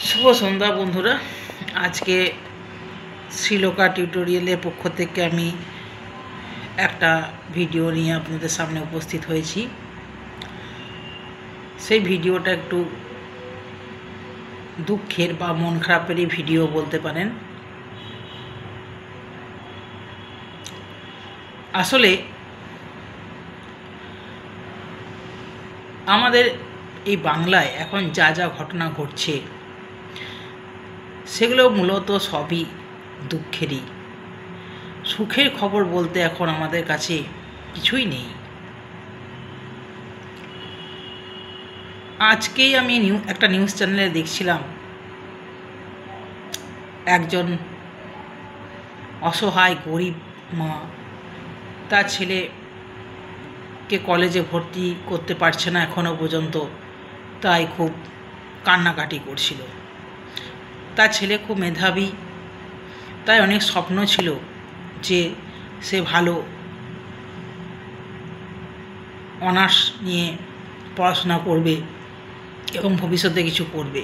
শুভ সন্ধ্যা বন্ধুরা। আজকে শ্রীলোকা টিউটোরিয়ালের পক্ষ থেকে আমি একটা ভিডিও নিয়ে আপনাদের সামনে উপস্থিত হয়েছি। সেই ভিডিওটা একটু দুঃখের বা মন খারাপেরই ভিডিও বলতে পারেন। আসলে আমাদের এই বাংলায় এখন যা যা ঘটনা ঘটছে সেগুলো মূলত সবই দুঃখেরই। সুখের খবর বলতে এখন আমাদের কাছে কিছুই নেই। আজকেই আমি একটা নিউজ চ্যানেলে দেখছিলাম, একজন অসহায় গরিব মা তার ছেলেকে কলেজে ভর্তি করতে পারছে না এখনও পর্যন্ত, তাই খুব কান্নাকাটি করছিল। তার ছেলে খুব মেধাবী, তাই অনেক স্বপ্ন ছিল যে সে ভালো অনার্স নিয়ে পড়াশোনা করবে এবং ভবিষ্যতে কিছু করবে,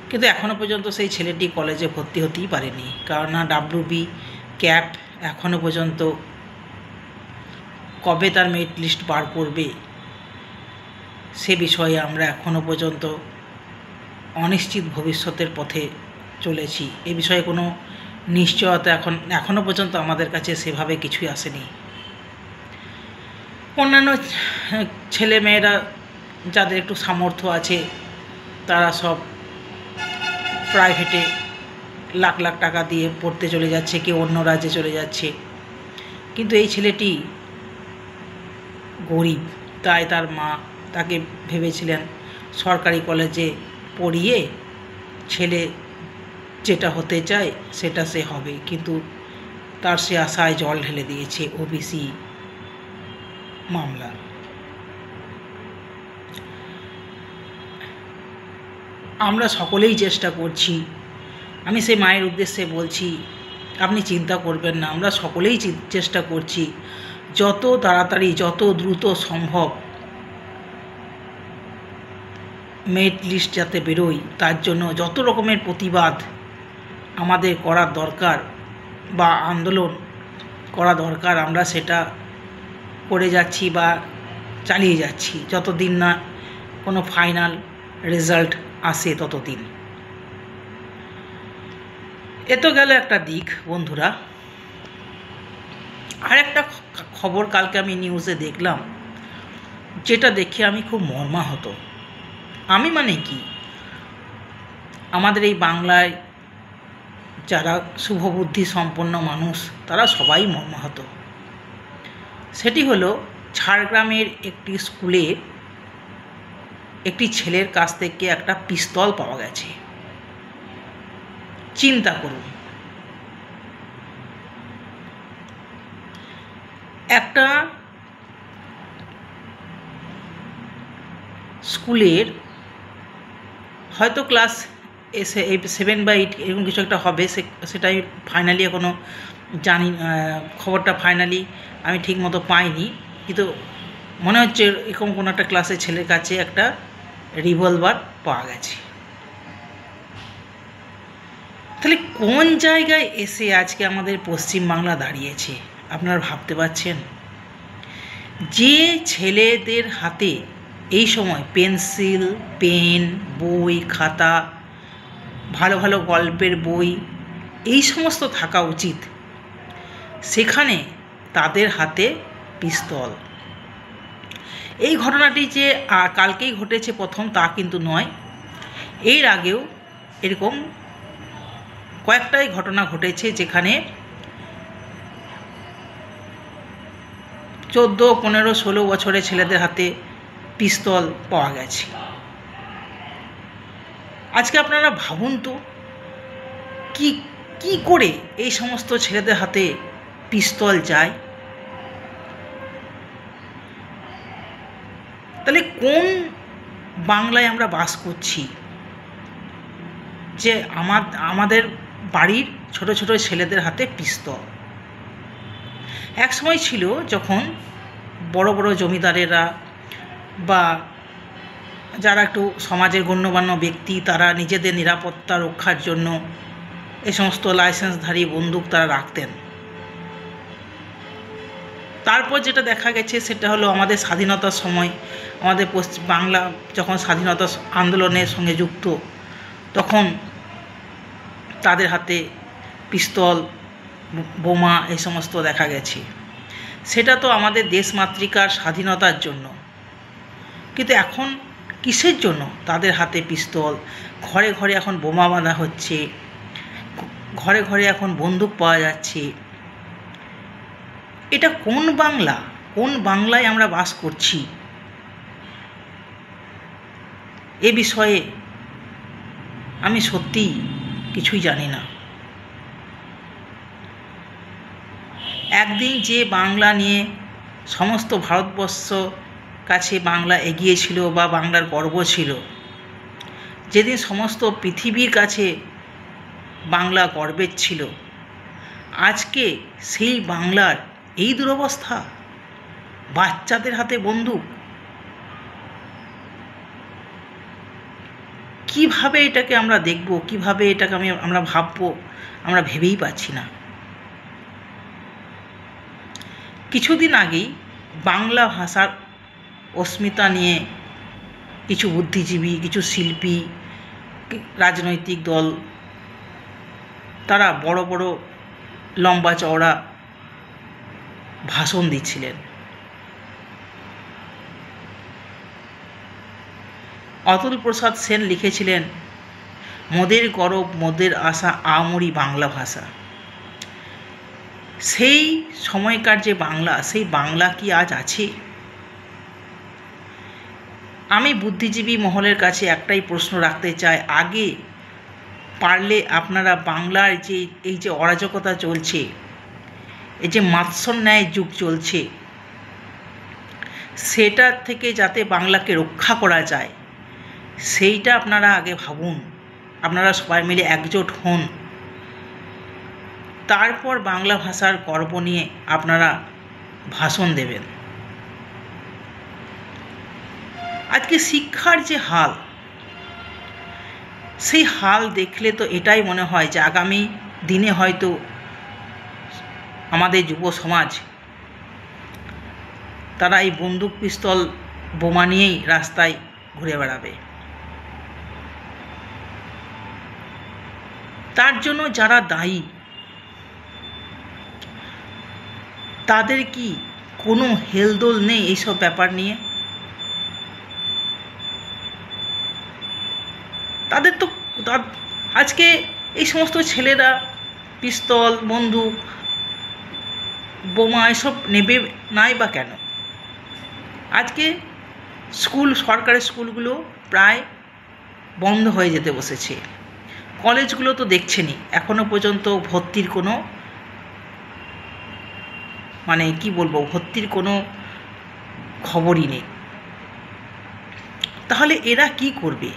কিন্তু এখনও পর্যন্ত সেই ছেলেটি কলেজে ভর্তি হতেই পারেনি। কারণ ডাব্লিউবি ক্যাপ এখনও পর্যন্ত কবে তার মেরিট লিস্ট বার করবে সে বিষয়ে আমরা এখনও পর্যন্ত অনিশ্চিত ভবিষ্যতের পথে চলেছি। এ বিষয়ে কোনো নিশ্চয়তা এখনও পর্যন্ত আমাদের কাছে সেভাবে কিছুই আসেনি। অন্যান্য ছেলেমেয়েরা যাদের একটু সামর্থ্য আছে তারা সব প্রাইভেটে লাখ লাখ টাকা দিয়ে পড়তে চলে যাচ্ছে, কেউ অন্য রাজ্যে চলে যাচ্ছে। কিন্তু এই ছেলেটি গরিব, তাই তার মা তাকে ভেবেছিলেন সরকারি কলেজে পড়িয়ে ছেলে যেটা হতে চায় সেটা সে হবে, কিন্তু তার সে আশায় জল ঢেলে দিয়েছে ওবিসি মামলা। আমরা সকলেই চেষ্টা করছি, আমি সেই মায়ের উদ্দেশ্যে বলছি আপনি চিন্তা করবেন না, আমরা সকলেই চেষ্টা করছি যত তাড়াতাড়ি যত দ্রুত সম্ভব মেরিট লিস্ট যাতে বেরোয় তার জন্য যত রকমের প্রতিবাদ আমাদের করার দরকার বা আন্দোলন করা দরকার আমরা সেটা করে যাচ্ছি বা চালিয়ে যাচ্ছি যতদিন না কোনো ফাইনাল রেজাল্ট আসে ততদিন। এ তো গেল একটা দিক বন্ধুরা। আর একটা খবর কালকে আমি নিউজে দেখলাম, যেটা দেখে আমি খুব মর্মাহত। আমি মানে কি, আমাদের এই বাংলায় যারা শুভবুদ্ধি সম্পন্ন মানুষ তারা সবাই মর্মাহত। সেটি হলো ঝাড়গ্রামের একটি স্কুলে একটি ছেলের কাছ থেকে একটা পিস্তল পাওয়া গেছে। চিন্তা করুন, একটা স্কুলের হয়তো ক্লাস 7 বা 8 এরকম কিছু একটা হবে, সেটাই ফাইনালি এখনও জানি, খবরটা ফাইনালি আমি ঠিক মতো পাইনি, কিন্তু মনে হচ্ছে এরকম কোনো একটা ক্লাসের ছেলের কাছে একটা রিভলভার পাওয়া গেছে। তাহলে কোন জায়গায় এসে আজকে আমাদের পশ্চিমবাংলা দাঁড়িয়েছে আপনারা ভাবতে পারছেন? যে ছেলেদের হাতে এই সময় পেন্সিল, পেন, বই, খাতা, ভালো ভালো গল্পের বই এই সমস্ত থাকা উচিত, সেখানে তাদের হাতে পিস্তল। এই ঘটনাটি যে কালকেই ঘটেছে প্রথম তা কিন্তু নয়, এর আগেও এরকম কয়েকটাই ঘটনা ঘটেছে যেখানে 14, 15, 16 বছরের ছেলেদের হাতে পিস্তল পাওয়া গেছে। আজকে আপনারা ভাবুন তো কি করে এই সমস্ত ছেলেদের হাতে পিস্তল যায়? তাহলে কোন বাংলায় আমরা বাস করছি যে আমাদের বাড়ির ছোট ছোট ছেলেদের হাতে পিস্তল? এক সময় ছিল যখন বড় বড় জমিদারেরা বা যারা একটু সমাজের গণ্যমান্য ব্যক্তি, তারা নিজেদের নিরাপত্তা রক্ষার জন্য এই সমস্ত লাইসেন্সধারী বন্দুক তারা রাখতেন। তারপর যেটা দেখা গেছে সেটা হলো আমাদের স্বাধীনতার সময় আমাদের পশ্চিম বাংলা যখন স্বাধীনতা আন্দোলনের সঙ্গে যুক্ত, তখন তাদের হাতে পিস্তল, বোমা এই সমস্ত দেখা গেছে। সেটা তো আমাদের দেশমাতৃকার স্বাধীনতার জন্য, কিন্তু এখন কিসের জন্য তাদের হাতে পিস্তল? ঘরে ঘরে এখন বোমা বাঁধা হচ্ছে, ঘরে ঘরে এখন বন্দুক পাওয়া যাচ্ছে। এটা কোন বাংলা? কোন বাংলায় আমরা বাস করছি? এ বিষয়ে আমি সত্যিই কিছুই জানি না। একদিন যে বাংলা নিয়ে সমস্ত ভারতবর্ষ কাছে বাংলা এগিয়ে ছিল বা বাংলার গর্ব ছিল, যেদিন সমস্ত পৃথিবীর কাছে বাংলা গর্বের ছিল, আজকে সেই বাংলার এই দুরবস্থা, বাচ্চাদের হাতে বন্দুক। কিভাবে এটাকে আমরা দেখব, কিভাবে এটাকে আমরা ভাববো, আমরা ভেবেই পাচ্ছি না। কিছুদিন আগেই বাংলা ভাষার অস্মিতা নিয়ে কিছু বুদ্ধিজীবী, কিছু শিল্পী, রাজনৈতিক দল, তারা বড় বড় লম্বা চওড়া ভাষণ দিচ্ছিলেন। অতুল প্রসাদ সেন লিখেছিলেন, মোদের গরব মোদের আশা আমরি বাংলা ভাষা। সেই সময়কার যে বাংলা, সেই বাংলা কি আজ আছে? আমি বুদ্ধিজীবী মহলের কাছে একটাই প্রশ্ন রাখতে চাই, আগে পারলে আপনারা বাংলার যে এই যে অরাজকতা চলছে, এই যে মাৎসন্যায় যুগ চলছে, সেটার থেকে যাতে বাংলাকে রক্ষা করা যায় সেইটা আপনারা আগে ভাবুন। আপনারা সবাই মিলে একজোট হন, তারপর বাংলা ভাষার গর্ব নিয়ে আপনারা ভাষণ দেবেন। আজকে শিক্ষার যে হাল, সেই হাল দেখলে তো এটাই মনে হয় যে আগামী দিনে হয়তো আমাদের যুব সমাজ তারা এই বন্দুক, পিস্তল, বোমা নিয়েই রাস্তায় ঘুরে বেড়াবে। তার জন্য যারা দায়ী, তাদের কি কোনো হেলদোল নেই এইসব ব্যাপার নিয়ে? তাদের তো আজকে এই সমস্ত ছেলেরা পিস্তল, বন্দুক, বোমা এসব নেবে নাই বা কেন? আজকে সরকারি স্কুলগুলো প্রায় বন্ধ হয়ে যেতে বসেছে। কলেজগুলো তো দেখছেনই, এখনো পর্যন্ত ভর্তির কোনো ভর্তির কোনো খবরই নেই। তাহলে এরা কি করবে?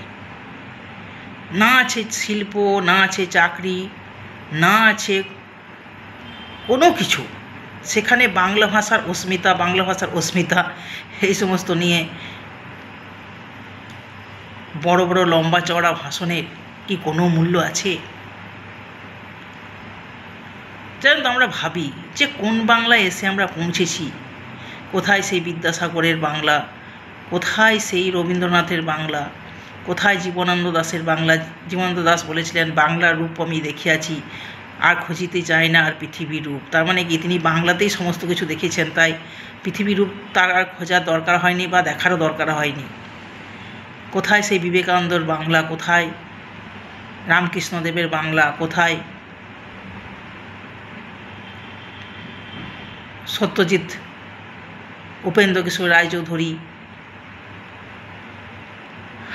না আছে শিল্প, না আছে চাকরি, না আছে কোনো কিছু। সেখানে বাংলা ভাষার অস্মিতা এই সমস্ত নিয়ে বড় বড় লম্বা চওড়া ভাষণের কি কোনো মূল্য আছে? জানেন তো, আমরা ভাবি যে কোন বাংলায় এসে আমরা পৌঁছেছি। কোথায় সেই বিদ্যাসাগরের বাংলা, কোথায় সেই রবীন্দ্রনাথের বাংলা, কোথায় জীবনানন্দ দাশের বাংলা? জীবনানন্দ দাশ বলেছিলেন, বাংলার রূপ আমি দেখিয়াছি, আর খুঁজিতে চাই না আর পৃথিবীর রূপ। তার মানে কি, তিনি বাংলাতেই সমস্ত কিছু দেখেছেন, তাই পৃথিবীর রূপ তার আর খোঁজার দরকার হয়নি বা দেখারও দরকার হয়নি। কোথায় সেই বিবেকানন্দর বাংলা, কোথায় রামকৃষ্ণদেবের বাংলা, কোথায় সত্যজিৎ, উপেন্দ্র কিশোর রায়চৌধুরী,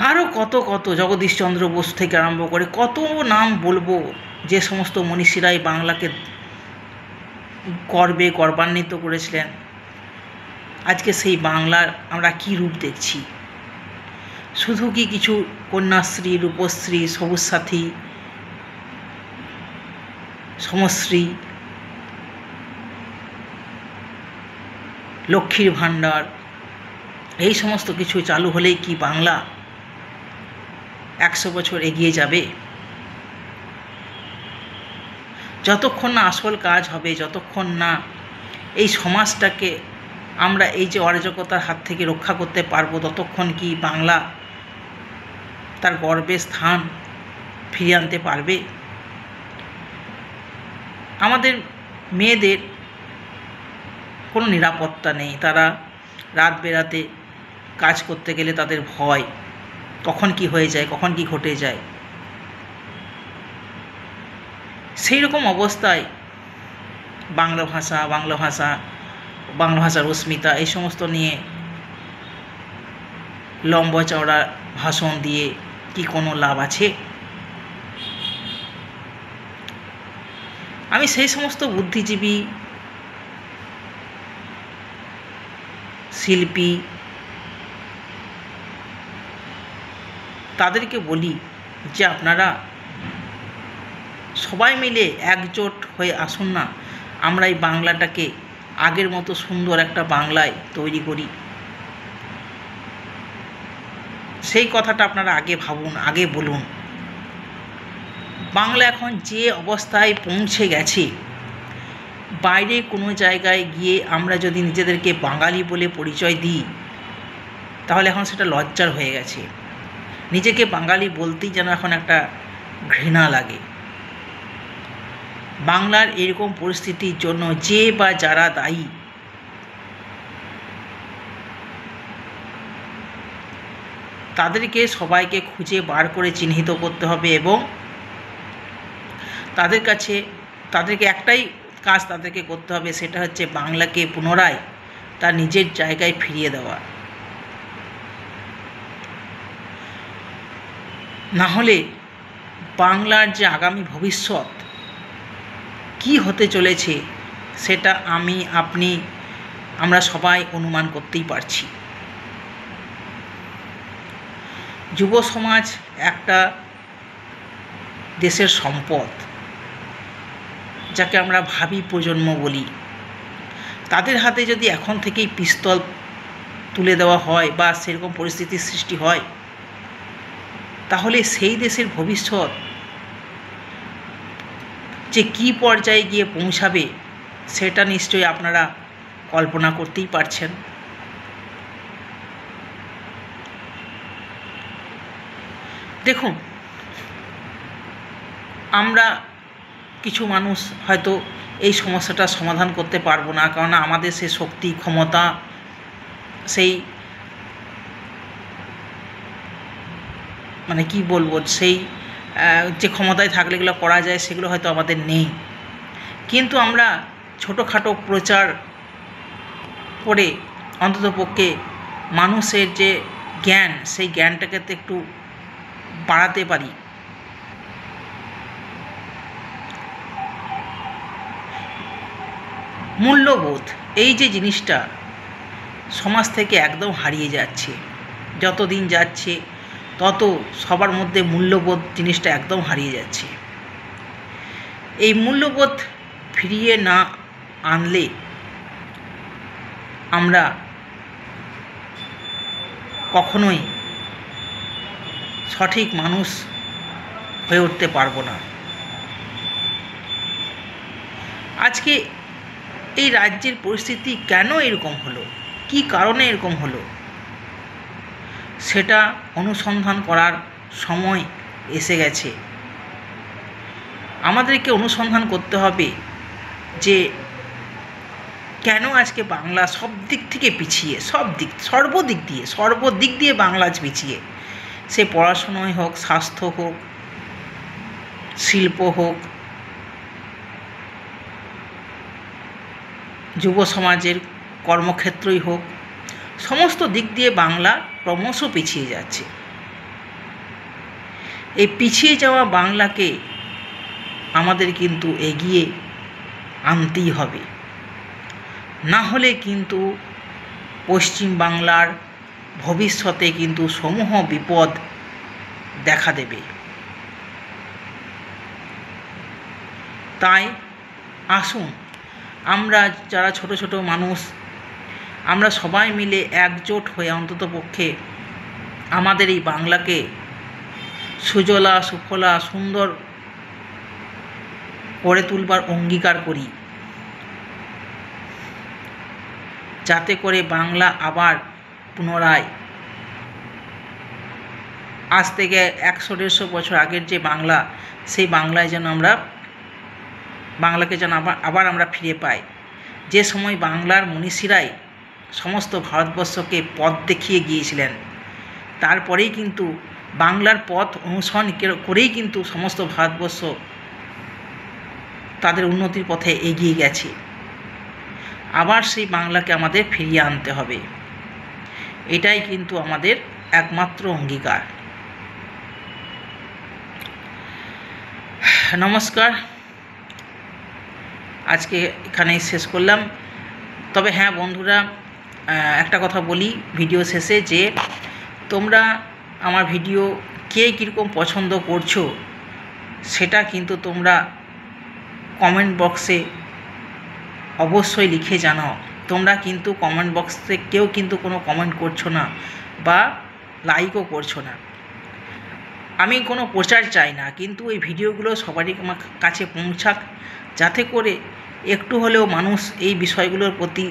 আরও কত কত, জগদীশচন্দ্র বোস থেকে আরম্ভ করে কত নাম বলবো, যে সমস্ত মনীষীরাই বাংলাকে গর্বান্বিত করেছিলেন। আজকে সেই বাংলার আমরা কি রূপ দেখছি? শুধু কি কিছু কন্যাশ্রী, রূপশ্রী, সবুজ সাথী, সমশ্রী, লক্ষ্মীর ভাণ্ডার, এই সমস্ত কিছু চালু হলেই কি বাংলা 100 বছর এগিয়ে যাবে? যতক্ষণ না আসল কাজ হবে, যতক্ষণ না এই সমাজটাকে আমরা এই যে অরাজকতার হাত থেকে রক্ষা করতে পারবো, ততক্ষণ কি বাংলা তার গর্বের স্থান ফিরিয়ে আনতে পারবে? আমাদের মেয়েদের কোনো নিরাপত্তা নেই। তারা রাত বেরাতে কাজ করতে গেলে তাদের ভয়, কখন কি হয়ে যায়, কখন কি ঘটে যায়। সেই রকম অবস্থায় বাংলা ভাষার অস্মিতা এই সমস্ত নিয়ে লম্বা চওড়া ভাষণ দিয়ে কি কোনো লাভ আছে? আমি সেই সমস্ত বুদ্ধিজীবী, শিল্পী তাদেরকে বলি যে আপনারা সবাই মিলে একজোট হয়ে আসুন না, আমরা এই বাংলাটাকে আগের মতো সুন্দর একটা বাংলায় তৈরি করি। সেই কথাটা আপনারা আগে ভাবুন, আগে বলুন। বাংলা এখন যে অবস্থায় পৌঁছে গেছে, বাইরে কোনো জায়গায় গিয়ে আমরা যদি নিজেদেরকে বাঙালি বলে পরিচয় দিই, তাহলে এখন সেটা লজ্জার হয়ে গেছে। নিজেকে বাঙালি বলতেই যেন এখন একটা ঘৃণা লাগে। বাংলার এরকম পরিস্থিতির জন্য যে বা যারা দায়ী, তাদেরকে সবাইকে খুঁজে বার করে চিহ্নিত করতে হবে এবং তাদেরকে একটাই কাজ তাদেরকে করতে হবে, সেটা হচ্ছে বাংলাকে পুনরায় তার নিজের জায়গায় ফিরিয়ে দেওয়া। না হলে বাংলার যে আগামী ভবিষ্যৎ কি হতে চলেছে সেটা আমরা সবাই অনুমান করতেই পারছি। যুব সমাজ একটা দেশের সম্পদ, যাকে আমরা ভাবি প্রজন্ম বলি। তাদের হাতে যদি এখন থেকেই পিস্তল তুলে দেওয়া হয় বা সেরকম পরিস্থিতির সৃষ্টি হয়, তাহলে সেই দেশের ভবিষ্যৎ যে কী পর্যায়ে গিয়ে পৌঁছাবে সেটা নিশ্চয়ই আপনারা কল্পনা করতেই পারছেন। দেখুন, আমরা কিছু মানুষ হয়তো এই সমস্যাটার সমাধান করতে পারবো না, কারণ আমাদের সেই শক্তি, ক্ষমতা, সেই সেই যে ক্ষমতায় থাকলে এগুলো করা যায় সেগুলো হয়তো আমাদের নেই। কিন্তু আমরা ছোটোখাটো প্রচার করে অন্ততপক্ষে মানুষের যে জ্ঞান, সেই জ্ঞানটাকে তো একটু বাড়াতে পারি। মূল্যবোধ এই যে জিনিসটা সমাজ থেকে একদম হারিয়ে যাচ্ছে। যত দিন যাচ্ছে তত সবার মধ্যে মূল্যবোধ জিনিসটা একদম হারিয়ে যাচ্ছে। এই মূল্যবোধ ফিরিয়ে না আনলে আমরা কখনোই সঠিক মানুষ হয়ে উঠতে পারবো না। আজকে এই রাজ্যের পরিস্থিতি কেন এরকম হলো, কী কারণে এরকম হলো, সেটা অনুসন্ধান করার সময় এসে গেছে। আমাদেরকে অনুসন্ধান করতে হবে যে কেন আজকে বাংলা সব দিক থেকে পিছিয়ে, সর্বদিক দিয়ে বাংলা আজ পিছিয়ে। সে পড়াশোনায় হোক, স্বাস্থ্য হোক, শিল্প হোক, যুব সমাজের কর্মক্ষেত্রই হোক, সমস্ত দিক দিয়ে বাংলা ক্রমশ পিছিয়ে যাচ্ছে। এই পিছিয়ে যাওয়া বাংলাকে আমাদের কিন্তু এগিয়ে আনতেই হবে, না হলে কিন্তু পশ্চিম বাংলার ভবিষ্যতে কিন্তু সমূহ বিপদ দেখা দেবে। তাই আসুন, আমরা যারা ছোট ছোট মানুষ, আমরা সবাই মিলে একজোট হয়ে অন্ততপক্ষে আমাদের এই বাংলাকে সুজলা সুফলা সুন্দর করে তুলবার অঙ্গীকার করি, যাতে করে বাংলা আবার পুনরায় আজ থেকে 100-150 বছর আগের যে বাংলা, সেই বাংলায় যেন বাংলাকে যেন আবার আমরা ফিরে পাই। যে সময় বাংলার মনীষীরাই সমস্ত ভারতবর্ষকে পথ দেখিয়ে গিয়েছিলেন, তারপরেই কিন্তু বাংলার পথ অনুসরণ করেই কিন্তু সমস্ত ভারতবর্ষ তাদের উন্নতির পথে এগিয়ে গেছে। আবার সেই বাংলাকে আমাদের ফিরিয়ে আনতে হবে, এটাই কিন্তু আমাদের একমাত্র অঙ্গীকার। নমস্কার, আজকে এখানেই শেষ করলাম। তবে হ্যাঁ বন্ধুরা, একটা কথা বলি ভিডিও শেষে, যে তোমরা আমার ভিডিও কে কীরকম পছন্দ করছো সেটা কিন্তু তোমরা কমেন্ট বক্সে অবশ্যই লিখে জানাও। তোমরা কিন্তু কমেন্ট বক্সে কেউ কিন্তু কোনো কমেন্ট করছো না বা লাইকও করছো না। আমি কোনো প্রচার চাই না, কিন্তু এই ভিডিওগুলো সবারই কাছে পৌঁছাক, যাতে করে একটু হলেও মানুষ এই বিষয়গুলোর প্রতি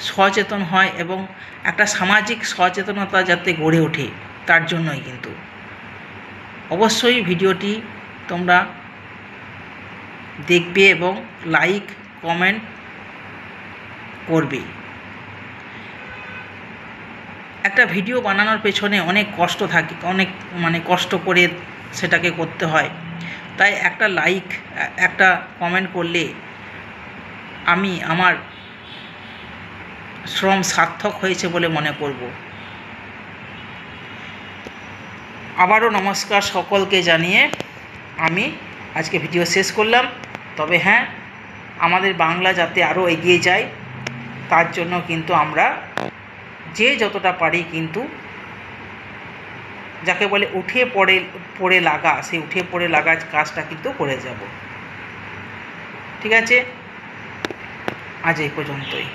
সচেতন হয় এবং একটা সামাজিক সচেতনতা যাতে গড়ে ওঠে, তার জন্যই কিন্তু অবশ্যই ভিডিওটি তোমরা দেখবে এবং লাইক কমেন্ট করবে। একটা ভিডিও বানানোর পেছনে অনেক কষ্ট থাকে, অনেক কষ্ট করে সেটাকে করতে হয়। তাই একটা লাইক, একটা কমেন্ট করলে আমি আমার শ্রম সার্থক হয়েছে বলে মনে করব। আবারও নমস্কার সকলকে জানিয়ে আমি আজকে ভিডিও শেষ করলাম। তবে হ্যাঁ, আমাদের বাংলা যাতে আরও এগিয়ে যায়, তার জন্য কিন্তু আমরা যে যতটা পারি কিন্তু যাকে বলে উঠে পড়ে লাগা, সেই উঠে পড়ে লাগা কাজটা কিন্তু করে যাব। ঠিক আছে, আজ এই পর্যন্তই।